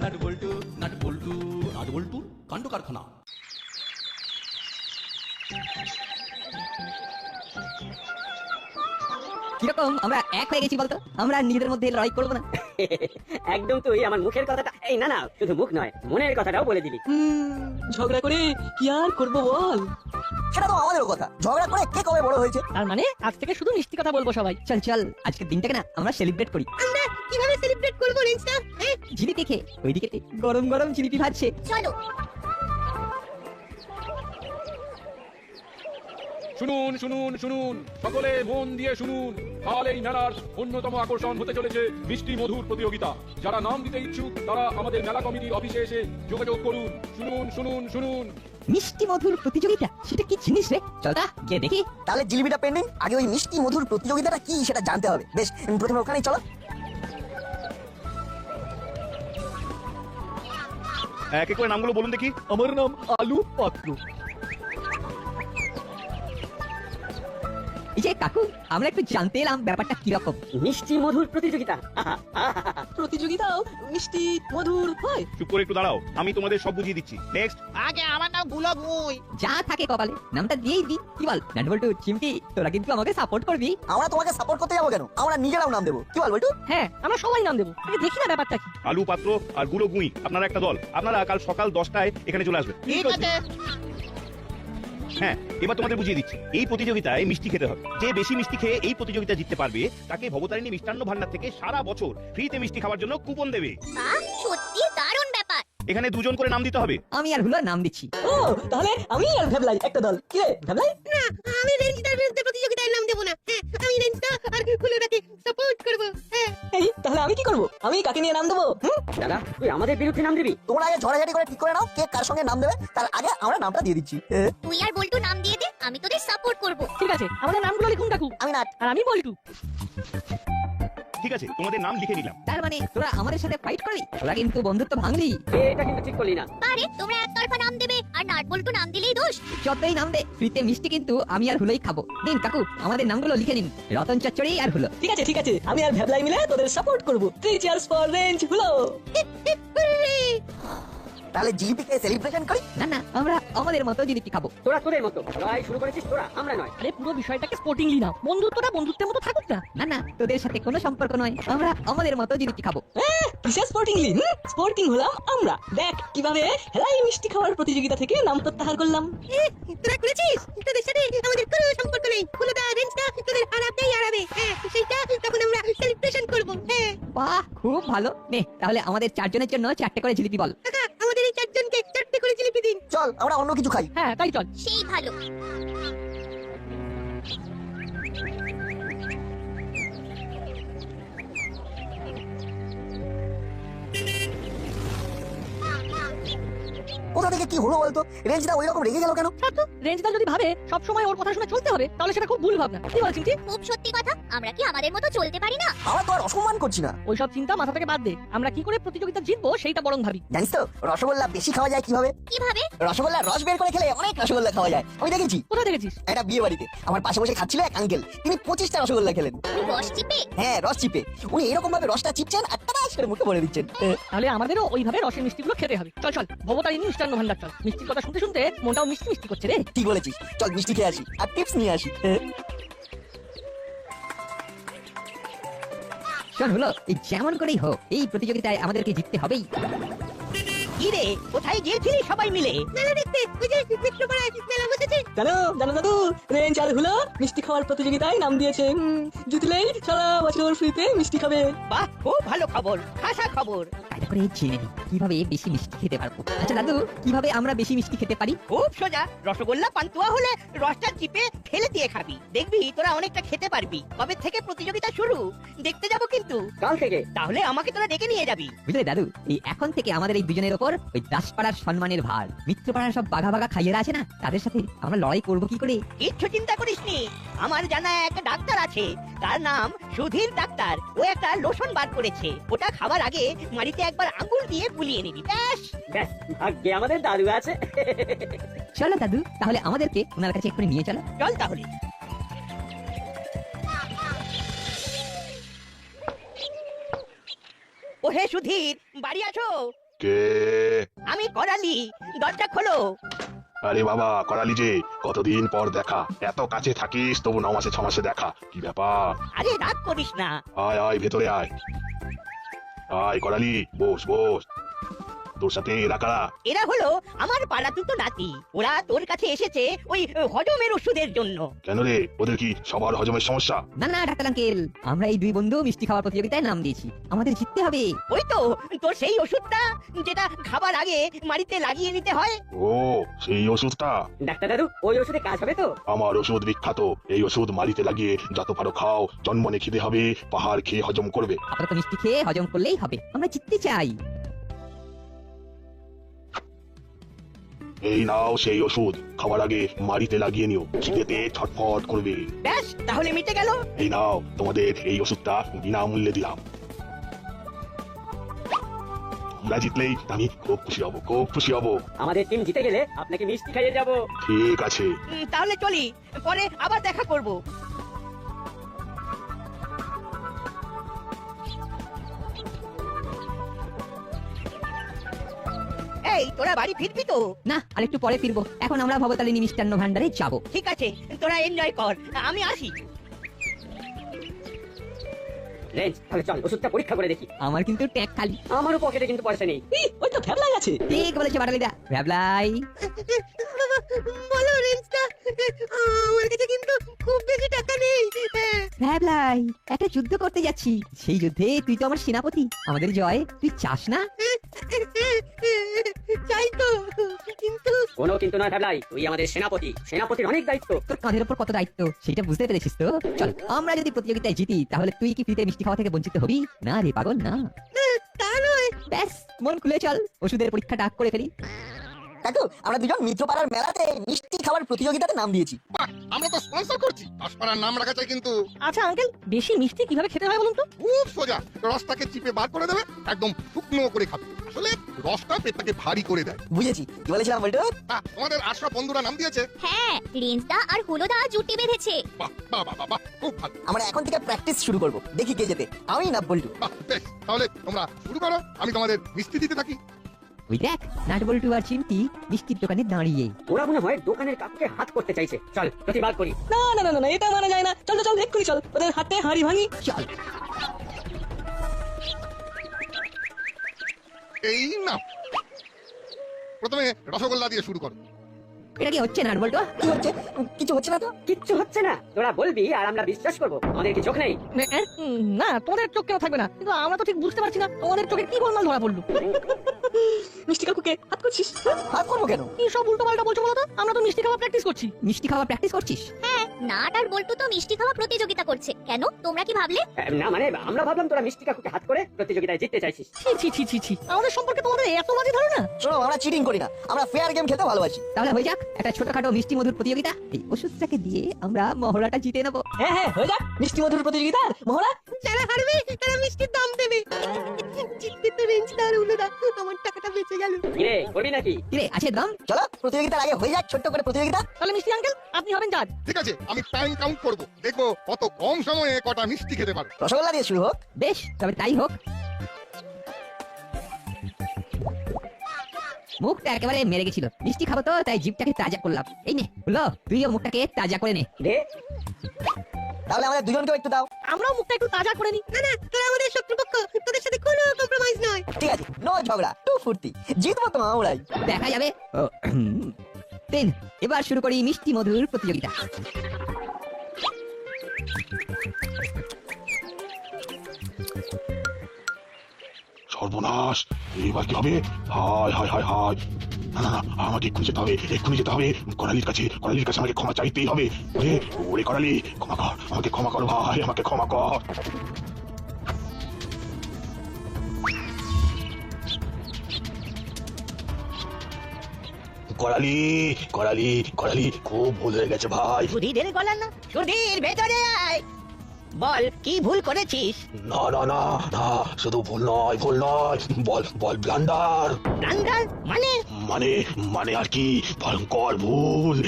Nut বল্টু nut বল্টু nut বল্টুর কাণ্ড কারখানা। কিরকম আমরা এক হয়ে গেছি বলতো? আমরা নিজেদের মধ্যে লড়াই করবো না? একদম তুই আমার মুখের কথাটা, এই না না শুধু মুখ নয় মনের কথাটাও বলে দিলি। ঝগড়া করে কি আর করবো বল? সেটা তো আমাদেরও কথা, ঝগড়া করে কে কবে বড় হয়েছে। তার মানে আজ থেকে শুধু মিষ্টি কথা বলবো সবাই। চল চল আজকের দিনটাকে না আমরা সেলিব্রেট করি। আমরা কিভাবে সেলিব্রেট করবো রেঞ্জটা? জিলিপি খেয়ে, ওইদিকে গরম গরম জিলিপি ভাজছে। চলো। শুনুন শুনুন শুনুন, সকলে মন দিয়ে শুনুন। কাল এই মেলার অন্যতম আকর্ষণ হতে চলেছে মিষ্টি মধুর প্রতিযোগিতা। যারা নাম দিতে ইচ্ছুক তারা আমাদের মেলা কমিটির অফিসে এসে যোগাযোগ করুন। শুনুন শুনুন শুনুন। মিষ্টি মধুর প্রতিযোগিতা, সেটা কি জিনিস রে? চল তা গিয়ে দেখি। তাহলে জিলিপিটা পেন্ডিং, আগে ওই মিষ্টি মধুর প্রতিযোগিতাটা কি সেটা জানতে হবে। বেশ, প্রথমে ওখানেই চলো। এক এক করে নামগুলো বলুন দেখি। আমার নাম আলু পাত্র। এই যে কাকু, আমরা একটু জানতে এলাম ব্যাপারটা কিরকম। মিষ্টি মধুর প্রতিযোগিতা, প্রতিযোগিতাও মিষ্টি মধুর হয়? চুপ করে একটু দাঁড়াও, আমি তোমাদের সব বুঝিয়ে দিচ্ছি। নেক্সট। আগে আমার নাম গুলো গুই। যা থাকে কপালে নামটা দিয়েই দি। কি বল নাট বল্টু, চিমটি, তোরা কিন্তু আমাকে সাপোর্ট করবি। আমরা তোমাকে সাপোর্ট করতে যাবো কেন? আমরা নিজেরাও নাম দেবো। কি বল বল্টু? হ্যাঁ, আমরা সবাই নাম দেবো। আগে দেখি না ব্যাপারটা কি। আলু পাত্র আর গুলো গুঁই আপনারা একটা দল। আপনারা কাল সকাল 10টায় এখানে চলে আসবেন। ঠিক আছে। হ্যাঁ, এবার তোমাদের বুঝিয়ে দিচ্ছি। এই প্রতিযোগিতায় মিষ্টি খেতে হবে। যে বেশি মিষ্টি খেয়ে এই প্রতিযোগিতা জিততে পারবে তাকে ভবতারিণী মিষ্টান্ন ভান্ডার থেকে সারা বছর ফ্রিতে মিষ্টি খাওয়ার জন্য কুপন দেবে। সত্যি দারুণ ব্যাপার। এখানে দুজন করে নাম দিতে হবে। আমি আর হুলোর নাম দিচ্ছি। ও, তাহলে আমি আর ভেবলাই একটা দল। কি রে ভেবলাই? না, আমি রেঞ্জটার বিরুদ্ধে প্রতিযোগিতায় নাম দেবো না। আমি রেঞ্জটা আর কুলোটাকে সাপোর্ট করবো। এই, তাহলে আমি কি করবো? আমি কাকে নিয়ে নাম দেবো? দাদা তুই আমাদের বিরুদ্ধে নাম দিবি? তোমরা আগে ঝড়াঝাটি করে ঠিক করে নাও কে কার সঙ্গে নাম দেবে, তার আগে আমরা নামটা দিয়ে দিচ্ছি। তুই আর বল্টু নাম দিয়ে দে, আমি তোদের সাপোর্ট করবো। ঠিক আছে, আমাদের নামগুলো লিখুন কাকু। আমি নাট। আর আমি বল্টু। ঠিক আছে, তোমাদের নাম লিখে নিলাম। তার মানে তোরা আমাদের সাথে ফাইট করবি? তোরা কিন্তু বন্ধুত্ব ভাঙলি। এটা কিন্তু ঠিক করলি না। পারে তোমরা একতরফা নাম দেবে আর নাট বল্টু নাম দিলেই দোষ। যতই নাম দে, ফ্রিতে মিষ্টি কিন্তু আমি আর হুলোই খাবো। দিন কাকু, আমাদের নামগুলো লিখে নিন। রতন চচ্চড়ি আর হুলো। ঠিক আছে ঠিক আছে, আমি আর ভেবলাই মিলে তোদের সাপোর্ট করবো। 3 চিয়ার্স ফর রেঞ্জ হলো। তাহলে জিলিপিকে সেলিব্রেশন করি। না না, আমরা আমাদের মতো জিলিপি খাবো। তোরা তোদের মতো লড়াই শুরু করেছিস, তোরা, আমরা নয়। আরে পুরো বিষয়টাকে স্পোর্টিংলি নাও। বন্ধুত্বটা বন্ধুত্বের মতো থাকুক না। না না, তোদের সাথে কোনো সম্পর্ক নয়। আমরা আমাদের মতো জিলিপি খাবো। কিসের স্পোর্টিংলি? স্পোর্টিং হলাম আমরা। দেখ কিভাবে হেলাই মিষ্টি খাওয়ার প্রতিযোগিতা থেকে নাম প্রত্যাহার করলাম। তোরা করেছিস? তোদের সাথে আমাদের কোনো সম্পর্ক নেই। কুলোটা রেঞ্জটা তোদের হারাতেই হারাবে। সেইটা তখন আমরা সেলিব্রেশন করবো। বাহ, খুব ভালো। নে তাহলে আমাদের চারজনের জন্য 4টে করে জিলিপি বল। কাকা, আমাদের এই চারজনকে 4টে করে জিলিপি দিন। চল আমরা অন্য কিছু খাই। হ্যাঁ, তাই চল। সেই ভালো। কোথা থেকে কি হলো বলতো? রেঞ্জটা ওই রকম রেগে গেল কেন? রেঞ্জদার যদি ভাবে সব সময় ওর কথা শুনে চলতে হবে, তাহলে সেটা খুব ভুল ভাবনা। কি বল চিমটি? খুব সত্যি কথা, আমরা কি আমাদের মতো চলতে পারি না? আমরা তো আর অসম্মান করছি না। ওইসব চিন্তা মাথা থেকে বাদ দে। আমরা কি করে প্রতিযোগিতা জিতবো সেইটা বরং ভাবি। জানিস তো রসগোল্লা বেশি খাওয়া যায় কিভাবে? কিভাবে? রসগোল্লা রস বের করে খেলে অনেক রসগোল্লা খাওয়া যায়। আমি দেখেছি কোথায় দেখেছিস? একটা বিয়ে বাড়িতে আমার পাশে বসে খাচ্ছিল এক আঙ্কেল। তিনি 25টা রসগোল্লা খেলেন। রস চিপে? হ্যাঁ, রস চিপে। উনি এরকম ভাবে রসটা চিপছেন আর টাকাশ করে মুখে ভরে দিচ্ছেন। তাহলে আমাদেরও ওইভাবে রসের মিষ্টিগুলো খেতে হবে। চল চল, ভবতারিণী মিষ্টান্ন ভান্ডার চল। মিষ্টির কথা শুনতে শুনতে মনটাও মিষ্টি মিষ্টি করছে রে। ঠিক বলেছিস, চল মিষ্টি খেয়ে আসি আর টিপস নিয়ে আসি। শোন হলো, এই যেমন করেই হোক এই প্রতিযোগিতায় আমাদেরকে জিততে হবেই। কি রে, কোথায় গিয়েছিলি সবাই মিলে? মেলা দেখতে। ওই যে মিত্রপাড়ায় মেলা বসেছে। জানো জানো দাদু, রেঞ্জ আর হলো মিষ্টি খাওয়ার প্রতিযোগিতায় নাম দিয়েছে। জিতলেই সারা বছর ফ্রিতে মিষ্টি খাবে। বাহ, খুব ভালো খবর, খাসা খবর। তাই করে জেনে নিই কিভাবে বেশি মিষ্টি খেতে পারবো। আচ্ছা দাদু, কিভাবে আমরা বেশি মিষ্টি খেতে পারি? খুব সোজা, রসগোল্লা পান্তুয়া হলে রসটা চিপে ফেলে দিয়ে খাবি। দেখবি তোরা অনেকটা খেতে পারবি। কবে থেকে প্রতিযোগিতা শুরু দেখতে যাব কিন্তু? কাল থেকে। তাহলে আমাকে তোরা ডেকে নিয়ে যাবি। বুঝলে দাদু, এই এখন থেকে আমাদের এই দুজনের ওপর ওই দাসপাড়ার সম্মানের ভার। মিত্রপাড়ার সব বাঘা বাঘা খাইয়েরা আছে না, তাদের সাথে আমরা লড়াই করবো কি করে? কিচ্ছু চিন্তা করিস নি, আমার জানা একটা ডাক্তার আছে, তার নাম সুধীর ডাক্তার। ও একটা লোশন বার করেছে, ওটা খাবার আগে মাড়িতে একবার আঙ্গুল দিয়ে বুলিয়ে নিবি, ব্যাস। ব্যাস, ভাগ্যে আমাদের দাদু আছে। চলো দাদু, তাহলে আমাদেরকে ওনার কাছে একটু নিয়ে চলো। চল তাহলে। ও হে সুধীর, বাড়ি আছো? কে? আমি করালি, দরজা খোলো। আরে বাবা করালি যে, কতদিন পর দেখা, এত কাছে থাকিস তবু 9 মাসে 6 মাসে দেখা, কি ব্যাপার? আরে রাগ করিস না। আয় আয় ভেতরে আয়। আয় করালি, বস বস। তোর সাথে এরা কারা? এরা হলো আমার পাড়া দুটো নাতি। ওরা তোর কাছে এসেছে ওই হজমের ওষুধের জন্য। কেন রে, ওদের কি সবার হজমের সমস্যা? না না ডাক্তার আঙ্কেল, আমরা এই দুই বন্ধু মিষ্টি খাওয়ার প্রতিযোগিতায় নাম দিয়েছি, আমাদের জিততে হবে। ওই তো তোর সেই ওষুধটা যেটা খাবার আগে মাড়িতে লাগিয়ে নিতে হয়। ও সেই ওষুধটা? ডাক্তার দাদু ওই ওষুধে কাজ হবে তো? আমার ওষুধ বিখ্যাত, এই ওষুধ মাড়িতে লাগিয়ে যত পারো খাও, জন্মনে খিদে হবে, পাহাড় খেয়ে হজম করবে। আপাতত মিষ্টি খেয়ে হজম করলেই হবে, আমরা জিততে চাই। এই নাও সেই ওষুধ, খাবার আগে মাড়িতে লাগিয়ে নিও, খিদেতে ছটফট করবে। ব্যাস তাহলে মিটে গেল। এই নাও তোমাদের এই ওষুধটা বিনামূল্যে দিলাম। তোমরা জিতলেই আমি খুব খুশি হব, খুব খুশি হব। আমাদের টিম জিতে গেলে আপনাকে মিষ্টি খাইয়ে যাব। ঠিক আছে। তাহলে চলি, পরে আবার দেখা করব। এই তোরা বাড়ি ফিরবি তো? না আরেকটু পরে ফিরবো, এখন আমরা ভবতারিণী মিষ্টান্ন ভান্ডারে যাব। ঠিক আছে, তোরা এনজয় কর, আমি আসি। রেঞ্জ তাহলে চল ওষুধটা পরীক্ষা করে দেখি। আমার কিন্তু ট্যাগ খালি। আমারও পকেটে কিন্তু পয়সা নেই। ওই তো ফ্যাবলাই আছে। ঠিক বলেছে বাটালিদা, ভ্যাবলাই। বলো রেঞ্জটা, আমার কাছে কিন্তু খুব বেশি টাকা নেই। ভ্যাবলাই, একটা যুদ্ধ করতে যাচ্ছি, সেই যুদ্ধে তুই তো আমার সেনাপতি, আমাদের জয় তুই চাস না? চাই তো, কিন্তু কোনো কিন্তু না ভাবলাই, তুই আমাদের সেনাপতি, সেনাপতির অনেক দায়িত্ব। তোর কাঁধের উপর কত দায়িত্ব সেটা বুঝতে পেরেছিস তো? চল আমরা যদি প্রতিযোগিতায় জিতি তাহলে তুই কি ফ্রিতে মিষ্টি খাওয়া থেকে বঞ্চিত হবি না? রে পাগল না। তা নয়। ব্যাস মন খুলে চল, ওষুধের পরীক্ষাটা করে ফেলি। কাকু আমরা দুজন মিত্রপাড়ার মেলাতে মিষ্টি খাওয়ার প্রতিযোগিতাতে নাম দিয়েছি। আমরা তো স্পন্সর করছি, দাসপাড়ার নাম রাখা চাই কিন্তু। আচ্ছা আঙ্কেল, বেশি মিষ্টি কিভাবে খেতে হয় বলুন তো? খুব সোজা, রসটাকে চিপে বার করে দেবে, একদম শুকনো করে খাবে। আসলে রসটা পেটটাকে ভারী করে দেয়। বুঝেছি, কি বলেছিলাম বলতো? তোমাদের আশা বন্ধুরা নাম দিয়েছে। হ্যাঁ, রেঞ্জদা আর হুলোদা জুটি বেঁধেছে। বাহ বাহ বাহ বাহ, খুব ভালো। আমরা এখন থেকে প্র্যাকটিস শুরু করব, দেখি কে জেতে, আমি না বল্টু। বাহ বেশ, তাহলে তোমরা শুরু করো, আমি তোমাদের মিষ্টি দিতে থাকি। ওই দেখ নাটবল্টু আর চিমটি মিষ্টির দোকানে দাঁড়িয়ে। ওরা মনে হয় দোকানের কাকুকে হাত করতে চাইছে। চল প্রতিবাদ করি। না না না না, এটা মানা যায় না। চল চল এক্ষুনি চল, ওদের হাতে হাঁড়ি ভাঙি। চল। এই না, প্রথমে রসগোল্লা দিয়ে শুরু করো। এটা কি হচ্ছে নাটবল্টু? কি হচ্ছে? কিছু হচ্ছে না তো। কিচ্ছু হচ্ছে না, তোরা বলবি আর আমরা বিশ্বাস করব। আমাদের কি চোখ নেই? না, তোমাদের চোখ কেন থাকবে না, কিন্তু আমরা তো ঠিক বুঝতে পারছি না তোমাদের চোখে কি গোলমাল ধরা পড়লো। মিষ্টি কাকুকে হাত করছিস? হাত করবো কেন? কি সব উল্টো পাল্টা বলছো বলো তো? আমরা তো মিষ্টি খাওয়া প্র্যাকটিস করছি। মিষ্টি খাওয়া প্র্যাকটিস করছিস? হ্যাঁ, নাট আর বল্টু তো মিষ্টি খাওয়া প্রতিযোগিতা করছে। কেন, তোমরা কি ভাবলে? না মানে আমরা ভাবলাম তোরা মিষ্টি কাকুকে হাত করে প্রতিযোগিতায় জিততে চাইছিস। ছি ছি ছি ছি ছি, আমাদের সম্পর্কে তোমাদের এত বাজে ধারণা। শোনো, আমরা চিটিং করি না, আমরা ফেয়ার গেম খেলতে ভালোবাসি। তাহলে হয়ে যাক একটা ছোটখাটো মিষ্টি মধুর প্রতিযোগিতা, এই ওষুধটাকে দিয়ে আমরা মহড়াটা জিতে নেবো। হ্যাঁ হ্যাঁ, হয়ে যাক মিষ্টি মধুর প্রতিযোগিতা। মহড়া যারা হারবে তারা মিষ্টির দাম দেবে। জিততে তো রেঞ্জদা আর হুলোদা, আমার টাকাটা বেঁচে গেল। কিরে করবি নাকি? কিরে আছে দাম? চলো প্রতিযোগিতার আগে হয়ে যাক ছোট্ট করে প্রতিযোগিতা। তাহলে মিষ্টি আঙ্কেল আপনি হবেন জাজ। ঠিক আছে, আমি টাইম কাউন্ট করব, দেখবো কত কম সময়ে কটা মিষ্টি খেতে পারো। রসগোল্লা দিয়ে শুরু হোক। বেশ, তবে তাই হোক। মুখটা একেবারে মেরে গেছিল, মিষ্টি খাবো তো তাই জিভটাকে তাজা করলাম। এই নে হলো, তুইও মুখটাকে তাজা করে নে। দে। তাহলে আমাদের দুজনকেও একটু দাও। আমরাও মুখটা একটু তাজা করে নি। না না, তোরা আমাদের শত্রুপক্ষ, তোদের সাথে কোনো কম্প্রোমাইজ নয়। ঠিক আছে, নো ঝগড়া, টু ফুর্তি, জিতবো তো আমরাই। দেখা যাবে। দেন এবার শুরু করি মিষ্টি মধুর প্রতিযোগিতা। সর্বনাশ, এবার কি হবে? হায় হায় হায় হায়, না না না, আমাকে এক্ষুনি যেতে হবে, এক্ষুনি যেতে হবে করালির কাছে, করালির কাছে আমাকে ক্ষমা চাইতেই হবে। ওরে ওরে করালি, ক্ষমা কর, আমাকে ক্ষমা কর ভাই, আমাকে ক্ষমা কর। করালি করালি করালি, খুব ভুল হয়ে গেছে ভাই। সুধীরের গলা না, সুধীর ভেতরে আয়। বল কি ভুল করেছিস? না না না না, শুধু ভুল নয়, ভুল নয়, বল বল ব্লান্ডার। ব্লান্ডার মানে? মানে মানে আর কি, ভয়ঙ্কর ভুল।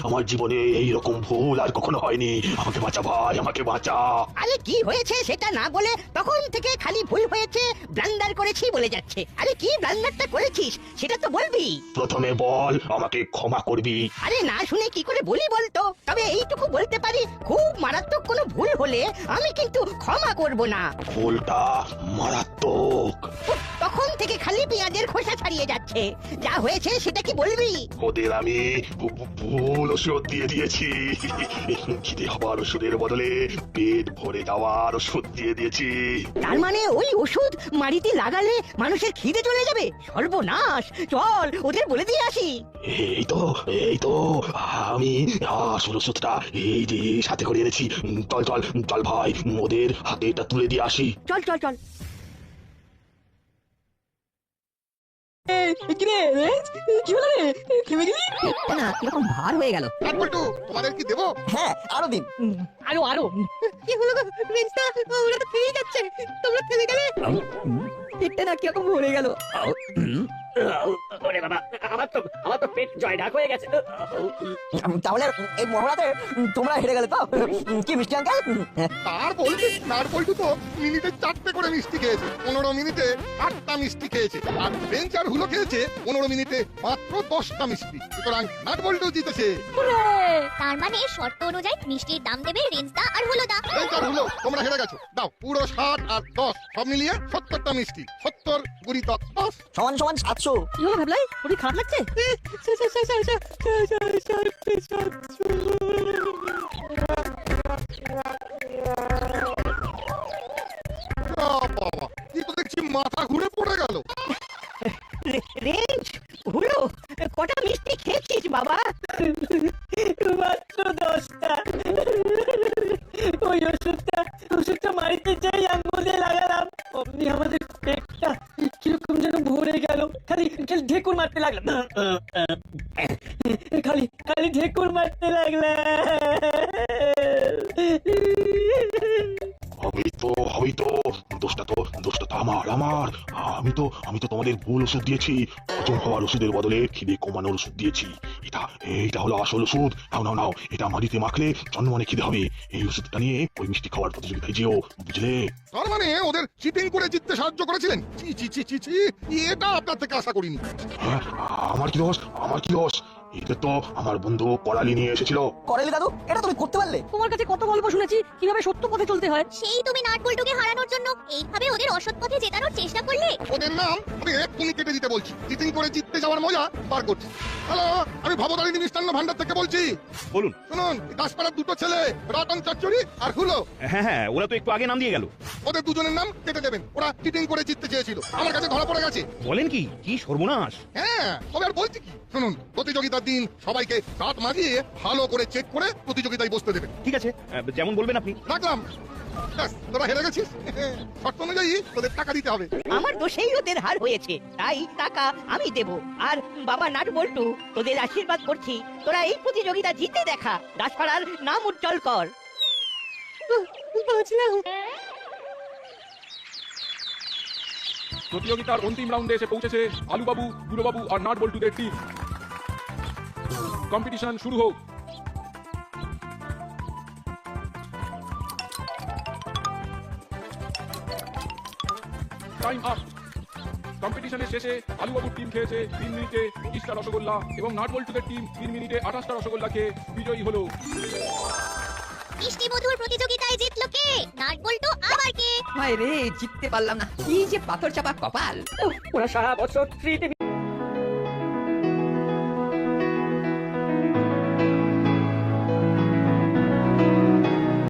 আমার জীবনে এইরকম ভুল আর কখনো হয়নি। আমাকে বাঁচা ভাই, আমাকে বাঁচা। আরে কি হয়েছে সেটা না বলে তখন থেকে খালি ভুল হয়েছে ব্লান্ডার করেছি বলে যাচ্ছে। আরে কি ব্লান্ডারটা করেছিস সেটা তো বলবি। প্রথমে বল আমাকে ক্ষমা করবি। আরে না শুনে কি করে বলি বলতো? তবে এইটুকু বলতে পারি, খুব মারাত্মক কোনো ভুল হলে আমি কিন্তু ক্ষমা করব না। ভুলটা মারাত্মক। তখন থেকে খালি পেঁয়াজের খোসা ছাড়িয়ে যাচ্ছে। যা হয়েছে সেটা কি বলবি? ওদের আমি ভুল ওষুধ দিয়ে দিয়েছি। খিদে হবার ওষুধের বদলে পেট ভরে যাওয়ার ওষুধ দিয়ে দিয়েছি। তার মানে ওই ওষুধ মাটিতে লাগালে মানুষের খিদে চলে যাবে? সর্বনাশ! চল ওদের বলে দিয়ে আসি। এই তো আমি আসল ওষুধটা এই যে সাথে করে এনেছি। চল চল চল ভাই, ওদের হাতে এটা তুলে দিয়ে আসি। চল চল চল। কিরে কি হলো রে? থেমে গেলি? না কিরকম ভার হয়ে গেল। বল্টু, তোমাদের কি দেবো? হ্যাঁ আরো দিন। আরো আরো কি হলো গো রেঞ্জটা? ওরা তো ফিরে যাচ্ছে, তোমরা থেমে গেলে। পেটটা না কিরকম ভরে গেল। ওরে বাবা, আমার তো পেট জয়ডাক হয়ে গেছে। তাহলে এই মহড়াতে তোমরা হেরে গেলে তো? কি মিষ্টি আঙ্কেল? তার বল্টু তো মিনিটে 4টে করে মিষ্টি খেয়েছে, 15 মিনিটে 8টা মিষ্টি খেয়েছে। আর বেঞ্চ আর হুলো খেয়েছে 15 মিনিটে মাত্র 10টা মিষ্টি। সুতরাং নাট বল্টু জিতেছে। তার মানে শর্ত অনুযায়ী মিষ্টির দাম দেবে রেঞ্জদা আর হলোদা। বেঞ্চ আর হুলো তোমরা হেরে গেছো। দাও পুরো 60 আর 10 সব মিলিয়ে 70টা মিষ্টি। 70 গুণিত 10 সমান সমান 700। কি হলো ভাবলাই? ওটি খারাপ লাগছে? বাবা, কি তো দেখছি মাথা ঘুরে পড়ে গেল। রেঞ্জ হলো কটা মিষ্টি খেয়েছিস বাবা? মাত্র 10টা। ওই ওষুধটা মারিতে চাই আঙ্গুলে লাগালাম, অমনি আমাদের পেটটা কিরকম যেন ভরে গেল। খালি ঢেকুর মারতে লাগলাম, খালি ঢেকুর মারতে লাগলাম। হবেই তো, দোষটা তো আমার। আমি তো তোমাদের ভুল ওষুধ দিয়েছি। হজম হওয়ার ওষুধের বদলে খিদে কমানোর ওষুধ দিয়েছি। এটা হলো আসল ওষুধ। নাও, এটা মাটিতে মাখলে জন্মনে খিদে হবে। এই ওষুধটা নিয়ে ওই মিষ্টি খাওয়ার প্রতিযোগিতায় যেও, বুঝলে? তার মানে ওদের চিটিং করে জিততে সাহায্য করেছিলেন? ছি, এটা আপনার থেকে আশা করিনি। হ্যাঁ, আমার কি দোষ? এটা তো আমার বন্ধু করালি নিয়ে এসেছিল। করেলি দাদু, এটা তুমি করতে পারলে? তোমার কাছে কত গল্প শুনেছি কিভাবে সত্য পথে চলতে হয়। সেই তুমি নাটবল্টুকে হারানোর জন্য এইভাবে ওদের অসৎ পথে জেতানোর চেষ্টা করলে। ওদের নাম আমি এক্ষুনি কেটে দিতে বলছি। চিটিং করে জিততে যাওয়ার মজা বার করছি। হ্যালো, আমি ভবতারিণী মিষ্টান্ন ভান্ডার থেকে বলছি। বলুন। শুনুন, দাসপাড়ার দুটো ছেলে রতন চচ্চড়ি আর হুলো, হ্যাঁ, ওরা তো একটু আগে নাম দিয়ে গেল। ওদের দুজনের নাম কেটে দেবেন। ওরা চিটিং করে জিততে চেয়েছিল, আমার কাছে ধরা পড়ে গেছে। বলেন কি? কি সর্বনাশ! হ্যাঁ, তবে আর বলছি কি, শুনুন, প্রতিযোগিতার দিন সবাইকে দাঁত মারিয়ে ভালো করে চেক করে প্রতিযোগিতায় বসতে দেবেন। ঠিক আছে, যেমন বলবেন আপনি। রাখলাম। ব্যাস, তোরা হেরে গেছিস। শর্ত অনুযায়ী তোদের টাকা দিতে হবে। আমার দোষেই ওদের হার হয়েছে, তাই টাকা আমি দেব। আর বাবা নাট বল্টু, তোদের আশীর্বাদ করছি, তোরা এই প্রতিযোগিতা জিতে দেখা, দাসপাড়ার নাম উজ্জ্বল কর। প্রতিযোগিতার অন্তিম রাউন্ডে এসে পৌঁছেছে আলুবাবু, বুড়োবাবু আর নাট বল্টুদের টিম। কম্পিটিশন শুরু হোক। Time up. কম্পিটিশনের শেষে আলুবাবুর টিম খেয়েছে 3 মিনিটে 25টা রসগোল্লা এবং নাট বল্টুদের টিম 3 মিনিটে 28টা রসগোল্লা খেয়ে বিজয়ী হলো। মিষ্টি মধুর প্রতিযোগিতায় জিতলো কে? নাটবল্টু আবার কে? হায় রে, জিততে পারলাম না। কি যে পাথর চাপা কপাল। ওরা সারা বছর ফ্রিতে